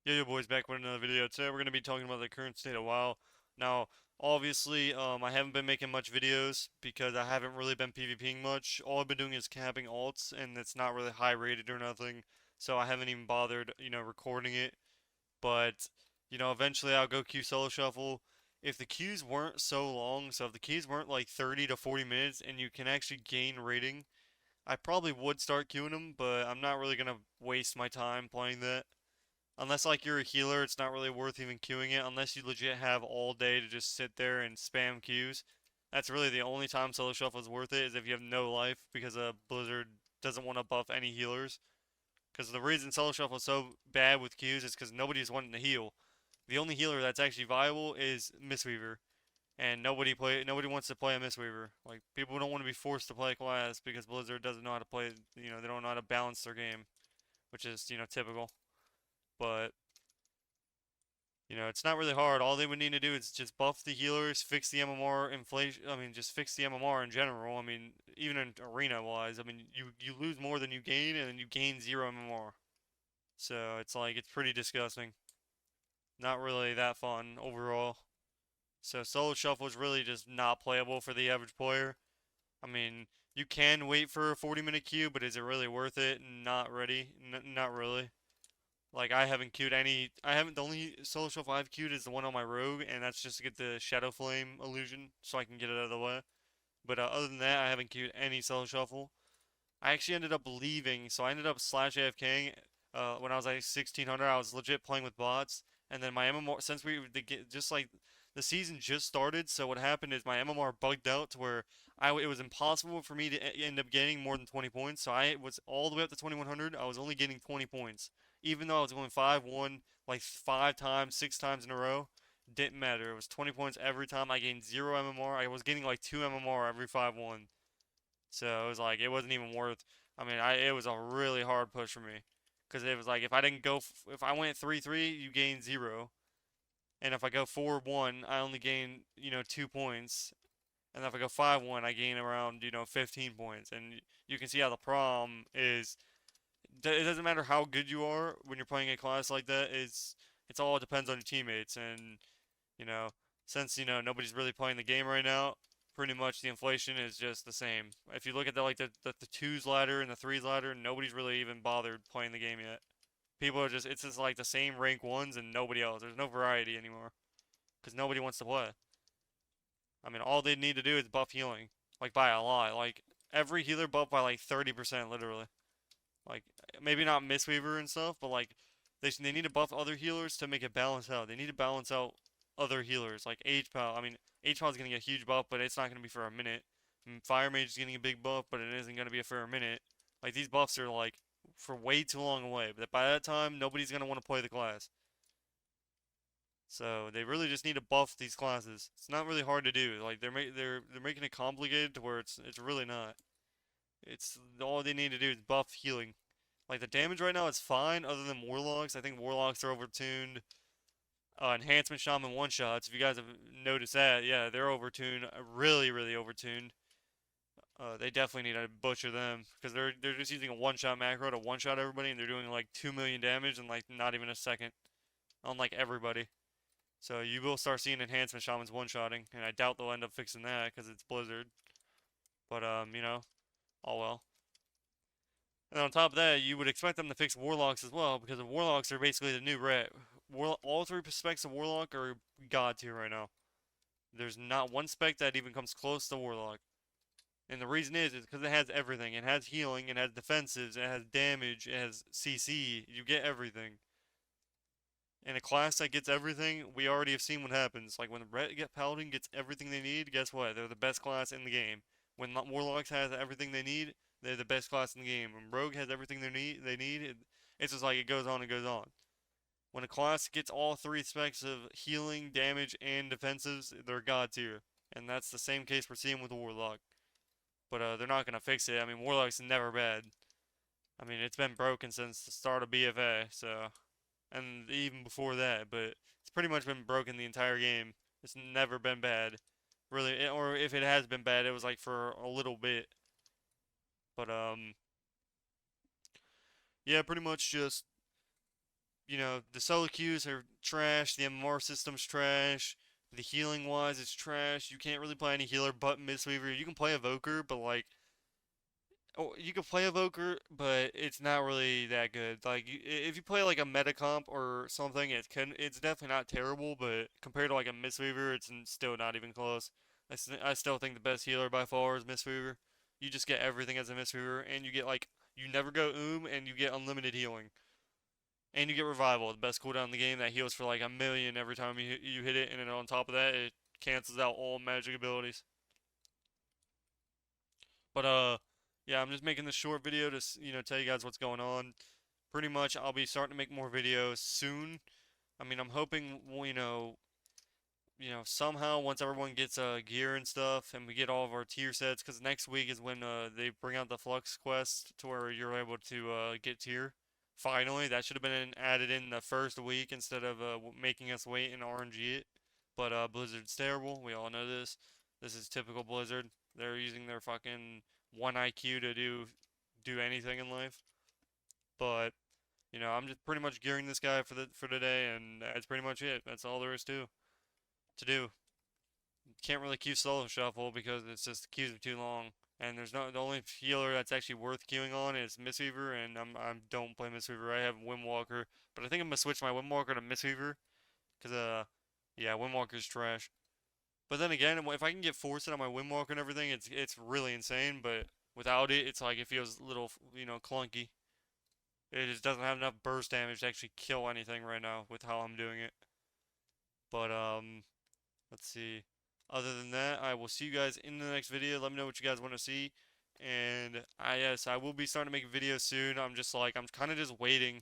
Yo, boys, back with another video. Today we're going to be talking about the current state of WoW. Now, obviously, I haven't been making much videos because I haven't really been PvPing much. All I've been doing is capping alts, and it's not really high rated or nothing, so I haven't even bothered, recording it. But, eventually I'll go queue solo shuffle. If the queues weren't so long, so if the queues weren't like 30 to 40 minutes and you can actually gain rating, I probably would start queuing them, but I'm not really going to waste my time playing that. Unless like you're a healer, it's not really worth even queuing it unless you legit have all day to just sit there and spam queues. That's really the only time solo shuffle is worth it is if you have no life because Blizzard doesn't want to buff any healers. Because the reason solo shuffle is so bad with queues is because nobody's wanting to heal. The only healer that's actually viable is Mistweaver, and nobody wants to play a Mistweaver. Like people don't want to be forced to play a class because Blizzard doesn't know how to play. They don't know how to balance their game, which is typical. But it's not really hard. All they would need to do is just buff the healers, fix the MMR inflation. I mean, just fix the MMR in general. I mean, even in arena wise, I mean, you lose more than you gain, and then you gain zero MMR. So it's like it's pretty disgusting. Not really that fun overall. So solo shuffle is really just not playable for the average player. I mean, you can wait for a 40-minute queue, but is it really worth it? Not ready. Not really. Like I haven't queued any. I haven't. The only solo shuffle I've queued is the one on my rogue, and that's just to get the Shadow Flame illusion, so I can get it out of the way. But other than that, I haven't queued any solo shuffle. I actually ended up leaving, so I ended up slash AFKing. When I was like 1600, I was legit playing with bots, and then my MMR since just like the season just started, so what happened is my MMR bugged out to where it was impossible for me to end up getting more than 20 points. So I was all the way up to 2100. I was only getting 20 points, even though I was going 5-1 like 5 times, 6 times in a row. Didn't matter. It was 20 points every time. I gained zero MMR. I was getting like 2 MMR every 5-1. So it was like it wasn't even worth. I mean, it was a really hard push for me because it was like if I didn't go, if I went 3-3, you gain zero, and if I go 4-1, I only gain 2 points, and if I go 5-1, I gain around 15 points, and you can see how the problem is. It doesn't matter how good you are when you're playing a class like that. It's all depends on your teammates, and you know, since nobody's really playing the game right now, pretty much the inflation is just the same. If you look at the twos ladder and the threes ladder, nobody's really even bothered playing the game yet. People are just it's just like the same rank ones and nobody else. There's no variety anymore because nobody wants to play. I mean, all they need to do is buff healing, like by a lot. Like every healer buff by like 30%, literally. Like maybe not Mistweaver and stuff, but like they need to buff other healers to make it balance out. They need to balance out other healers like H-Pal. I mean, H-Pal is gonna get a huge buff, but it's not gonna be for a minute. Fire Mage is getting a big buff, but it isn't gonna be for a minute. Like these buffs are like for way too long away. But by that time, nobody's gonna want to play the class. So they really just need to buff these classes. It's not really hard to do. Like they're making it complicated to where it's really not. It's all they need to do is buff healing. Like the damage right now is fine, other than Warlocks. I think Warlocks are overtuned. Enhancement Shaman one shots. If you guys have noticed that, yeah, they're overtuned. Really, really overtuned. They definitely need to butcher them because they're just using a one shot macro to one shot everybody, and they're doing like 2 million damage in like not even a second on like everybody. So you will start seeing enhancement shamans one shotting, and I doubt they'll end up fixing that because it's Blizzard. But oh well. And on top of that, you would expect them to fix Warlocks as well, because the Warlocks are basically the new ret. All three specs of Warlock are god tier right now. There's not one spec that even comes close to Warlock. And the reason is because it has everything. It has healing, it has defensives, it has damage, it has CC. You get everything. In a class that gets everything, we already have seen what happens. Like when the Paladin gets everything they need, guess what? They're the best class in the game. When Warlocks has everything they need, they're the best class in the game. When Rogue has everything it's just like it goes on and goes on. When a class gets all three specs of healing, damage, and defensives, they're god tier. And that's the same case we're seeing with Warlock. But they're not gonna fix it. I mean, Warlock's never bad. I mean, it's been broken since the start of BFA, so and even before that, but it's pretty much been broken the entire game. It's never been bad, really, or if it has been bad, it was like for a little bit. But yeah, pretty much just the solo queues are trash, the MMR system's trash, the healing wise it's trash. You can't really play any healer but Mistweaver. You can play Evoker, but like, oh, you can play Evoker, but it's not really that good. Like, if you play like a meta comp or something, it's definitely not terrible, but compared to like a Mistweaver, it's still not even close. I still think the best healer by far is Mistweaver. You just get everything as a Mistweaver, and you get like, you never go and you get unlimited healing. And you get revival, the best cooldown in the game that heals for like a million every time you hit it, and then on top of that, it cancels out all magic abilities. But yeah, I'm just making this short video to tell you guys what's going on. Pretty much, I'll be starting to make more videos soon. I mean, I'm hoping somehow once everyone gets gear and stuff, and we get all of our tier sets, because next week is when they bring out the Flux quest to where you're able to get tier. Finally, that should have been added in the first week instead of making us wait and RNG it. But Blizzard's terrible. We all know this. This is typical Blizzard. They're using their fucking one IQ to do anything in life. But I'm just pretty much gearing this guy for today, and that's pretty much it. That's all there is to do. Can't really queue solo shuffle because it's just the queues are too long. And the only healer that's actually worth queuing on is Mistweaver, and I don't play Mistweaver. I have Windwalker, but I think I'm gonna switch my Windwalker to Mistweaver, cause yeah, Windwalker's trash. But then again, if I can get Force on my Windwalker and everything, it's really insane. But without it, it's like it feels a little clunky. It just doesn't have enough burst damage to actually kill anything right now with how I'm doing it. But let's see. Other than that, I will see you guys in the next video. Let me know what you guys want to see. And yes, I will be starting to make videos soon. I'm kind of just waiting.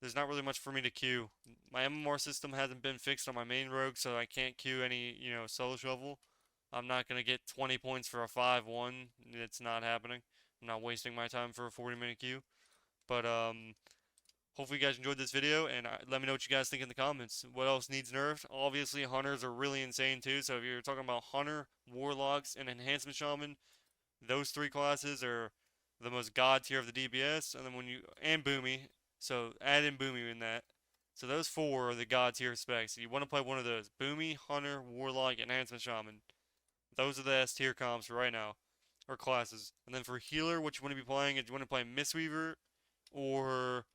There's not really much for me to queue. My MMR system hasn't been fixed on my main rogue, so I can't queue any, solo shovel. I'm not gonna get 20 points for a 5-1. It's not happening. I'm not wasting my time for a 40-minute queue. But hopefully you guys enjoyed this video, and let me know what you guys think in the comments. What else needs nerfed? Obviously, hunters are really insane too. So if you're talking about hunter, warlocks, and enhancement shaman, those three classes are the most god tier of the DPS. And then and Boomy, so add in Boomy in that. So those four are the god tier specs. So you want to play one of those: Boomy, hunter, warlock, enhancement shaman. Those are the S tier comps right now, or classes. And then for healer, what you want to be playing is you want to play Mistweaver or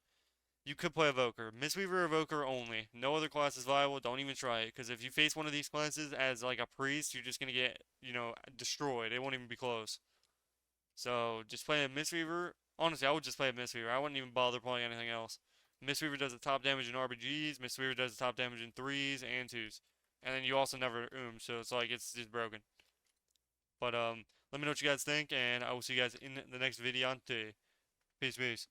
you could play Evoker. Mistweaver Evoker only. No other class is viable. Don't even try it. Because if you face one of these classes as like a priest, you're just going to get, destroyed. It won't even be close. So just play a Mistweaver. Honestly, I would just play a Mistweaver. I wouldn't even bother playing anything else. Mistweaver does the top damage in RBGs. Mistweaver does the top damage in 3s and 2s. And then you also never so it's like it's just broken. But let me know what you guys think, and I will see you guys in the next video on today. Peace, peace.